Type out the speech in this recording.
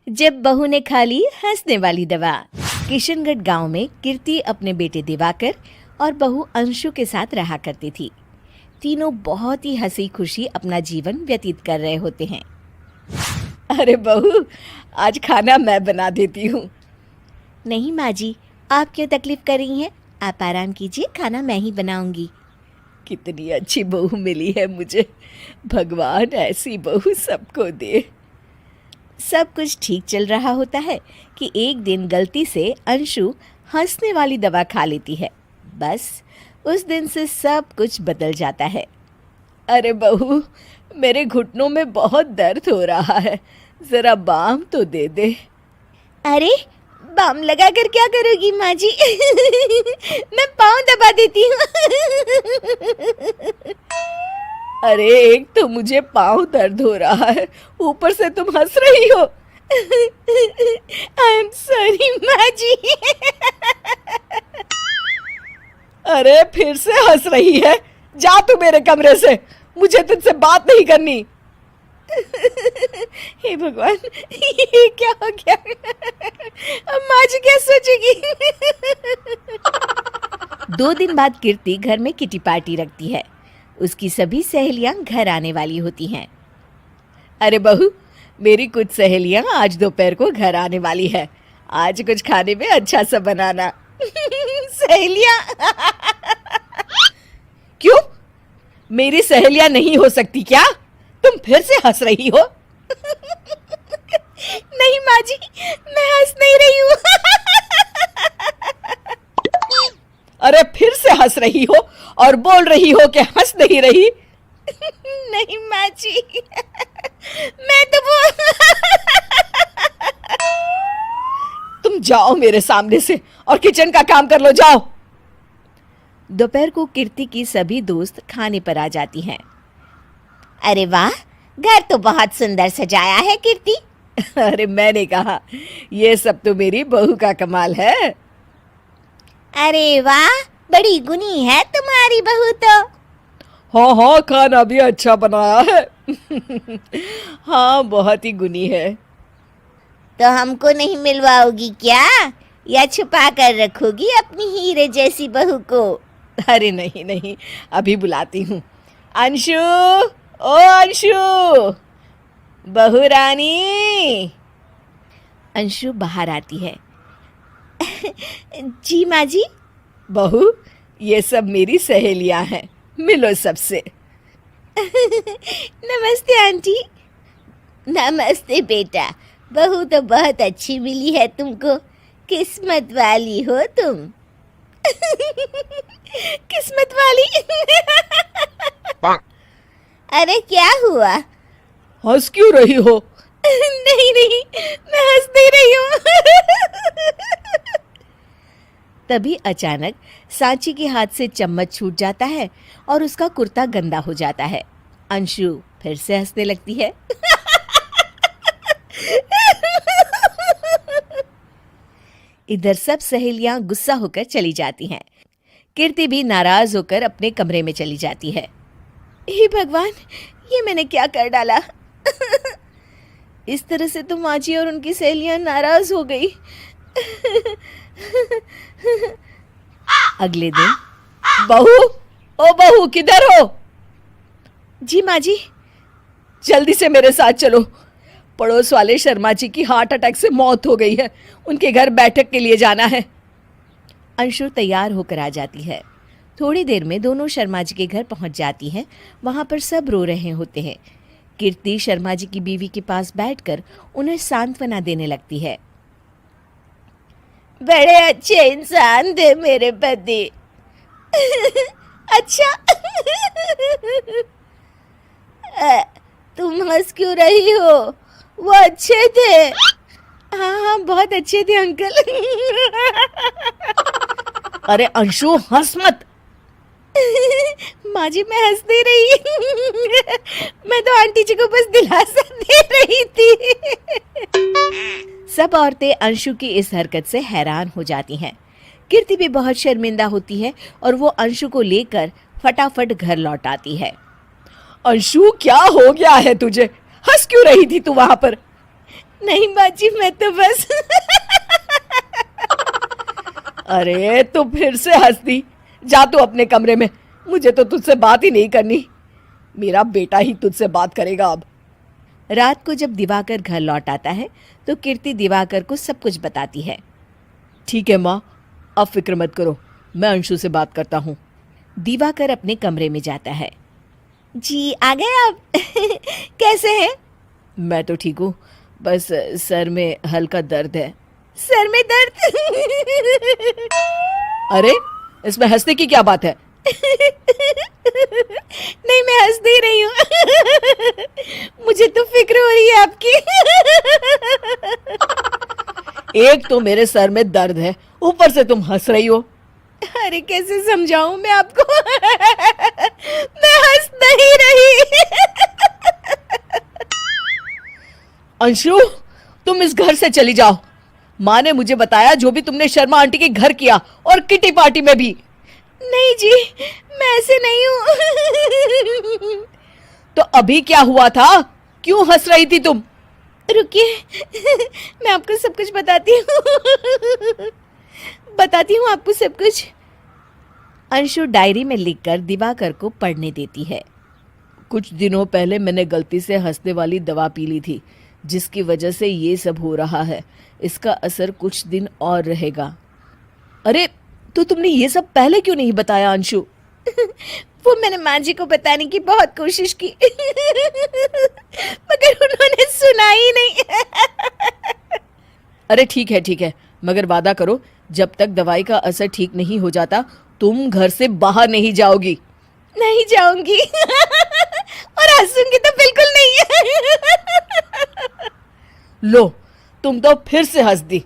जब बहू ने खा ली हंसने वाली दवा। किशनगढ़ गांव में कीर्ति अपने बेटे दिवाकर और बहू अंशु के साथ रहा करती थी। तीनों बहुत ही हंसी खुशी अपना जीवन व्यतीत कर रहे होते हैं। अरे बहू, आज खाना मैं बना देती हूँ। नहीं माँ जी, आप क्यों तकलीफ कर रही हैं? आप आराम कीजिए, खाना मैं ही बनाऊंगी। कितनी अच्छी बहू मिली है मुझे, भगवान ऐसी बहू सबको दे। सब कुछ ठीक चल रहा होता है कि एक दिन गलती से अंशु हंसने वाली दवा खा लेती है। बस उस दिन से सब कुछ बदल जाता है। अरे बहू, मेरे घुटनों में बहुत दर्द हो रहा है, जरा बाम तो दे दे। अरे बाम लगा कर क्या करोगी माँ जी? मैं पाँव दबा देती हूँ। अरे एक तो मुझे पाँव दर्द हो रहा है, ऊपर से तुम हंस रही हो। आई एम सॉरी माँ जी। अरे फिर से हंस रही है, जा तू मेरे कमरे से, मुझे तुझसे बात नहीं करनी। हे भगवान, ये क्या हो गया? अब माँ जी क्या सोचेगी? 2 दिन बाद कीर्ति घर में किटी पार्टी रखती है। उसकी सभी सहेलियां घर आने वाली होती हैं। अरे बहू, मेरी कुछ सहेलियां आज दोपहर को घर आने वाली है। आज कुछ खाने में अच्छा सा बनाना। सहेलियां? क्यों? मेरी सहेलियां नहीं हो सकती क्या? तुम फिर से हंस रही हो? नहीं माँ जी, मैं हंस नहीं रही हूँ। अरे फिर से हंस रही हो और बोल रही हो कि हंस नहीं रही। नहीं माँ जी, मैं तो तुम जाओ मेरे सामने से और किचन का काम कर लो, जाओ। दोपहर को कीर्ति की सभी दोस्त खाने पर आ जाती हैं। अरे वाह, घर तो बहुत सुंदर सजाया है कीर्ति। अरे मैंने कहा, ये सब तो मेरी बहू का कमाल है। अरे वाह, बड़ी गुनी है तुम्हारी बहू तो। हाँ हाँ, खाना भी अच्छा बनाया है। हाँ, बहुत ही गुनी है। तो हमको नहीं मिलवाओगी क्या, या छुपा कर रखोगी अपनी हीरे जैसी बहू को? अरे नहीं नहीं, अभी बुलाती हूँ। अंशु, ओ अंशु, बहू रानी। अंशु बाहर आती है। जी माँ जी। बहू, ये सब मेरी सहेलियां हैं, मिलो सबसे। नमस्ते आंटी। नमस्ते बेटा, बहू तो बहुत अच्छी मिली है तुमको, किस्मत वाली हो तुम। किस्मत वाली? अरे क्या हुआ? हंस क्यों रही हो? नहीं नहीं, मैं हंस नहीं रही हूँ। तभी अचानक सांची के हाथ से चम्मच छूट जाता है और उसका कुर्ता गंदा हो जाता है। अंशु फिर से हंसने लगती है। इधर सब सहेलियां गुस्सा होकर चली जाती हैं। कीर्ति भी नाराज होकर अपने कमरे में चली जाती है। हे भगवान, ये मैंने क्या कर डाला? इस तरह से तो माँ जी और उनकी सहेलियां नाराज हो गई। अगले दिन, बहू, ओ बहू, किधर हो? जी माँ जी। जल्दी से मेरे साथ चलो, पड़ोस वाले शर्मा जी की हार्ट अटैक से मौत हो गई है, उनके घर बैठक के लिए जाना है। अंशु तैयार होकर आ जाती है। थोड़ी देर में दोनों शर्मा जी के घर पहुंच जाती हैं। वहां पर सब रो रहे होते हैं। कीर्ति शर्मा जी की बीवी के पास बैठकर उन्हें सांत्वना देने लगती है। बड़े अच्छे इंसान थे मेरे पति। अच्छा। तुम हंस क्यों रही हो? वो अच्छे थे। हाँ हाँ, बहुत अच्छे थे अंकल। अरे अंशु, हंस मत। माँ जी, मैं हंस नहीं रही। मैं तो आंटी जी को बस दिलासा दे रही थी। सब औरतें अंशु की इस हरकत से हैरान हो जाती हैं। कीर्ति भी बहुत शर्मिंदा होती है और वो अंशु को लेकर फटाफट घर लौट आती है। अंशु, क्या हो गया है तुझे? हंस क्यों रही थी तू वहां पर? नहीं बाजी, मैं तो बस अरे तो फिर से हंस दी। जा तू अपने कमरे में, मुझे तो तुझसे बात ही नहीं करनी। मेरा बेटा ही तुझसे बात करेगा अब। रात को जब दिवाकर घर लौट आता है तो कीर्ति दिवाकर को सब कुछ बताती है। ठीक है माँ, अब फिक्र मत करो, मैं अंशु से बात करता हूँ। दिवाकर अपने कमरे में जाता है। जी आ गए आप कैसे हैं? मैं तो ठीक हूँ, बस सर में हल्का दर्द है। सर में दर्द अरे इसमें हंसने की क्या बात है? नहीं, मैं हंस नहीं रही हूँ मुझे तो फिक्र हो रही है आपकी एक तो मेरे सर में दर्द है, ऊपर से तुम हंस रही हो। अरे कैसे समझाऊं मैं आपको मैं हंस नहीं रही अंशु, तुम इस घर से चली जाओ। माँ ने मुझे बताया जो भी तुमने शर्मा आंटी के घर किया और किटी पार्टी में भी। नहीं जी, मैं ऐसे नहीं हूँ तो अभी क्या हुआ था? क्यों हंस रही थी तुम? रुकिए मैं आपको सब कुछ बताती हूँ आपको सब कुछ। अंशु डायरी में लिखकर दिवाकर को पढ़ने देती है। कुछ दिनों पहले मैंने गलती से हंसने वाली दवा पी ली थी, जिसकी वजह से ये सब हो रहा है। इसका असर कुछ दिन और रहेगा। अरे तो तुमने ये सब पहले क्यों नहीं बताया अंशु? वो मैंने माँ जी को बताने की बहुत कोशिश की मगर उन्होंने सुना ही नहीं अरे ठीक है, मगर वादा करो जब तक दवाई का असर ठीक नहीं हो जाता तुम घर से बाहर नहीं जाओगी। नहीं जाऊंगी और हंसूंगी तो बिल्कुल नहीं लो, तुम तो फिर से हंस दी